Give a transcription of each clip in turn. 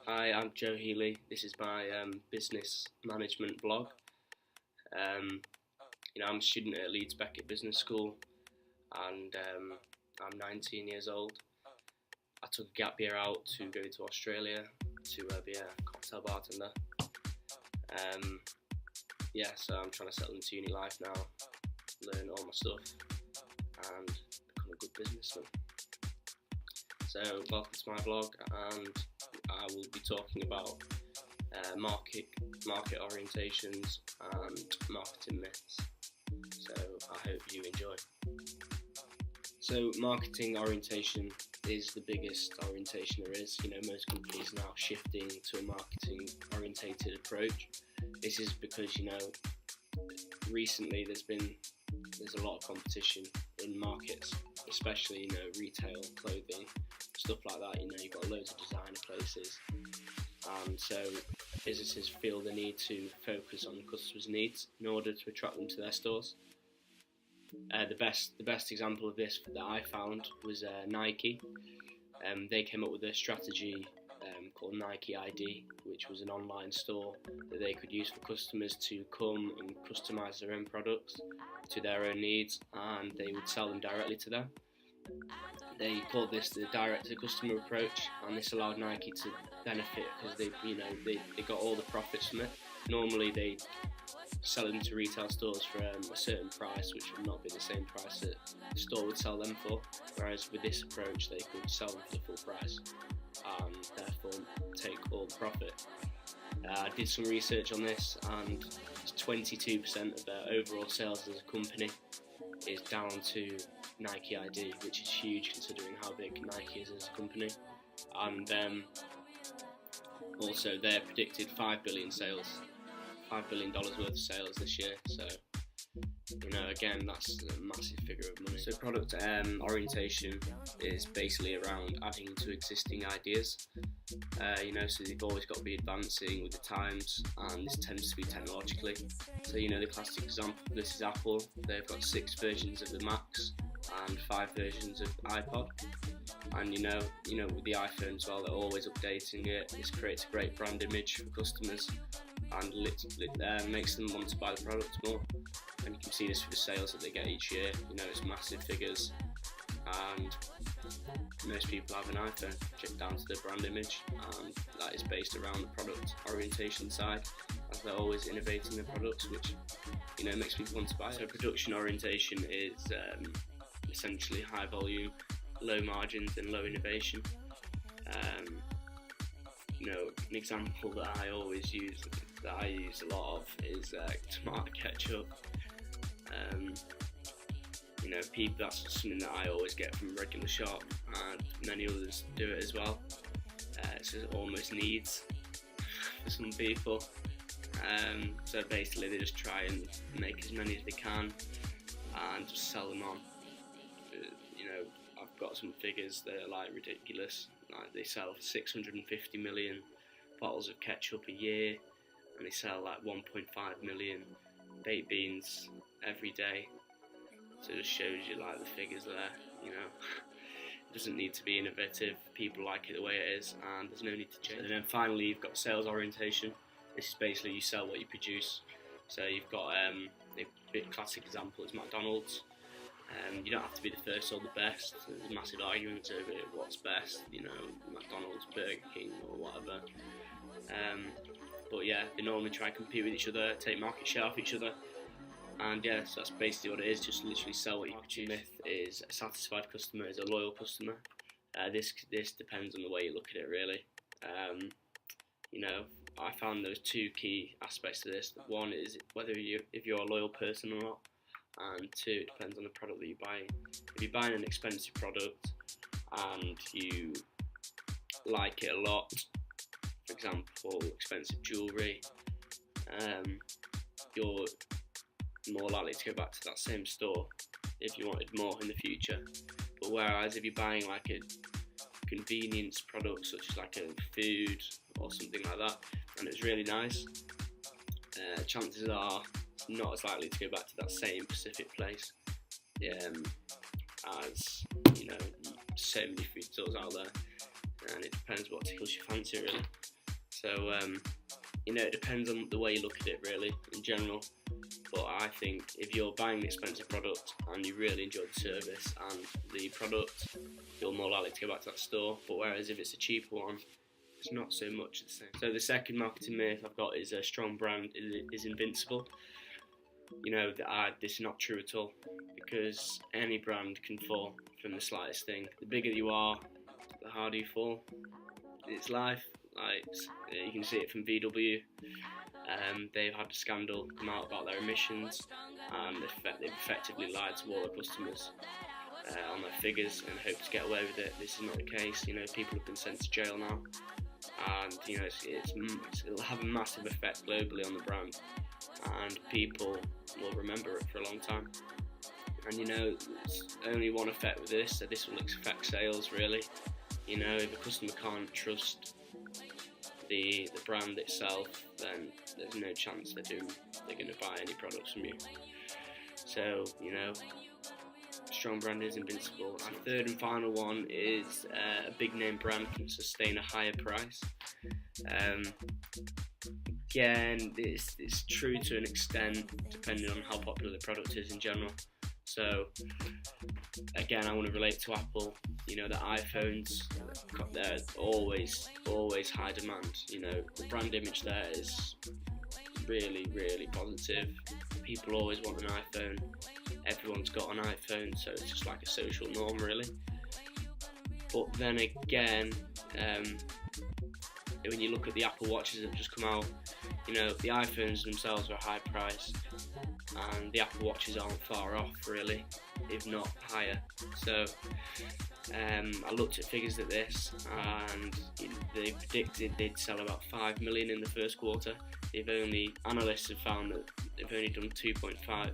Hi, I'm Joe Healy. This is my business management blog. I'm a student at Leeds Beckett Business School, and I'm 19 years old. I took a gap year out to go to Australia to be a cocktail bartender. So I'm trying to settle into uni life now, learn all my stuff, and become a good businessman. So welcome to my blog, and I will be talking about market orientations and marketing myths. So I hope you enjoy. So marketing orientation is the biggest orientation there is. Most companies are now shifting to a marketing orientated approach. This is because recently there's a lot of competition in markets, especially retail, clothing, stuff like that. You've got loads of designer places, and so businesses feel the need to focus on the customers' needs in order to attract them to their stores. The best example of this that I found was Nike. They came up with a strategy called Nike ID, which was an online store that they could use for customers to come and customise their own products to their own needs, and they would sell them directly to them. They called this the direct-to-customer approach, and this allowed Nike to benefit because they got all the profits from it. Normally they sell them to retail stores for a certain price, which would not be the same price that the store would sell them for, whereas with this approach they could sell them for the full price and therefore take all the profit. I did some research on this, and 22% of their overall sales as a company is down to Nike ID, which is huge considering how big Nike is as a company. And also they're predicted $5 billion worth of sales this year. So again, that's a massive figure of money. So product orientation is basically around adding to existing ideas. So they've always got to be advancing with the times, and this tends to be technologically. So the classic example of this is Apple. They've got 6 versions of the Macs and 5 versions of iPod. And with the iPhone as well, they're always updating it. This creates a great brand image for customers and makes them want to buy the product more. And you can see this for the sales that they get each year. It's massive figures, and most people have an iPhone, check down to their brand image, and that is based around the product orientation side, as they're always innovating their products, which makes people want to buy it. So production orientation is essentially high volume, low margins and low innovation. An example that I use a lot of is tomato ketchup. That's something that I always get from a regular shop, and many others do it as well. It's almost needs for some people. So basically they just try and make as many as they can and just sell them on. I've got some figures that are ridiculous. They sell 650 million bottles of ketchup a year, and they sell 1.5 million baked beans every day. So it just shows you the figures there. It doesn't need to be innovative. People like it the way it is, and there's no need to change. And then finally, you've got sales orientation. This is basically you sell what you produce. So you've got a big classic example is McDonald's. You don't have to be the first or the best. There's massive arguments over what's best. McDonald's, Burger King, or whatever. But yeah, they normally try and compete with each other, take market share off each other. And yeah, so that's basically what it is, just literally sell what you produce. Myth is a satisfied customer is a loyal customer. This depends on the way you look at it, really. I found those 2 key aspects to this. One is if you're a loyal person or not, and 2, it depends on the product that you're buying. If you're buying an expensive product and you like it a lot, for example, expensive jewellery, you're more likely to go back to that same store if you wanted more in the future. But whereas if you're buying a convenience product such as a food or something like that, and it's really nice, chances are not as likely to go back to that same specific place, as so many food stores out there, and it depends what tickles your fancy, really. So you know, it depends on the way you look at it really in general, but I think if you're buying an expensive product and you really enjoy the service and the product, you're more likely to go back to that store. But whereas if it's a cheaper one, it's not so much the same. So the second marketing myth I've got is a strong brand is invincible. You know, this is not true at all, because any brand can fall from the slightest thing. The bigger you are, the harder you fall. It's life. Like, you can see it from VW. They've had a scandal come out about their emissions, and they've effectively lied to all their customers on their figures and hope to get away with it. This is not the case. You know, people have been sent to jail now, and you know it'll have a massive effect globally on the brand, and people will remember it for a long time. And you know, there's only one effect with this, so this will affect sales really. You know, if a customer can't trust the brand itself, then there's no chance they're going to buy any products from you. So, you know, strong brand is invincible. And third and final one is a big name brand can sustain a higher price. Again, it's true to an extent, depending on how popular the product is in general. So again, I want to relate to Apple. You know, the iPhones, they're always high demand. You know, the brand image there is really positive. People always want an iPhone. Everyone's got an iPhone, so it's just like a social norm really. But then again, when you look at the Apple Watches that have just come out, you know, the iPhones themselves are high priced, and the Apple Watches aren't far off really, if not higher. So I looked at figures at this, and they predicted they'd sell about 5 million in the first quarter. Analysts have found that they've only done 2.5.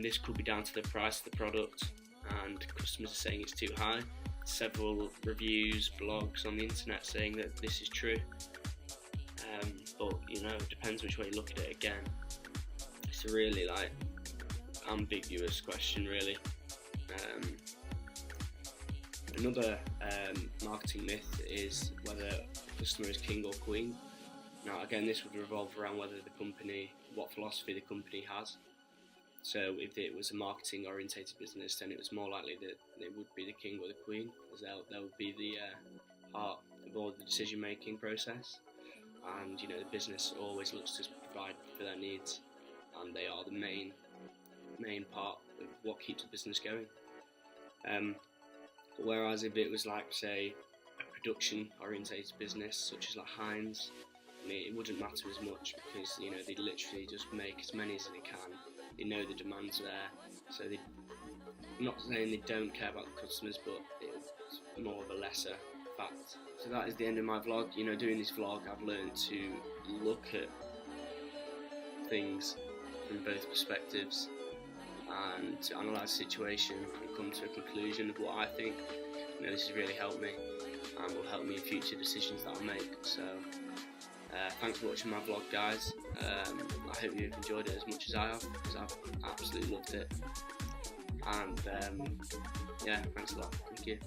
This could be down to the price of the product, and customers are saying it's too high. Several reviews, blogs on the internet saying that this is true. But you know, it depends which way you look at it. Again, it's a really like ambiguous question really. Another marketing myth is whether a customer is king or queen. Now again, this would revolve around what philosophy the company has. So if it was a marketing orientated business, then it was more likely that it would be the king or the queen, because that would be the heart of all the decision making process. And you know, the business always looks to provide for their needs, and they are the main part of what keeps the business going. Whereas if it was like, say, a production orientated business such as like Heinz, I mean, it wouldn't matter as much, because you know, they literally just make as many as they can. They know the demand's there, so I'm not saying they don't care about the customers, but it's more of a lesser fact. So that is the end of my vlog. You know, doing this vlog, I've learned to look at things from both perspectives and to analyse the situation and come to a conclusion of what I think. You know, this has really helped me and will help me in future decisions that I make. So thanks for watching my vlog, guys. I hope you've enjoyed it as much as I have, because I've absolutely loved it. And yeah, thanks a lot. Thank you.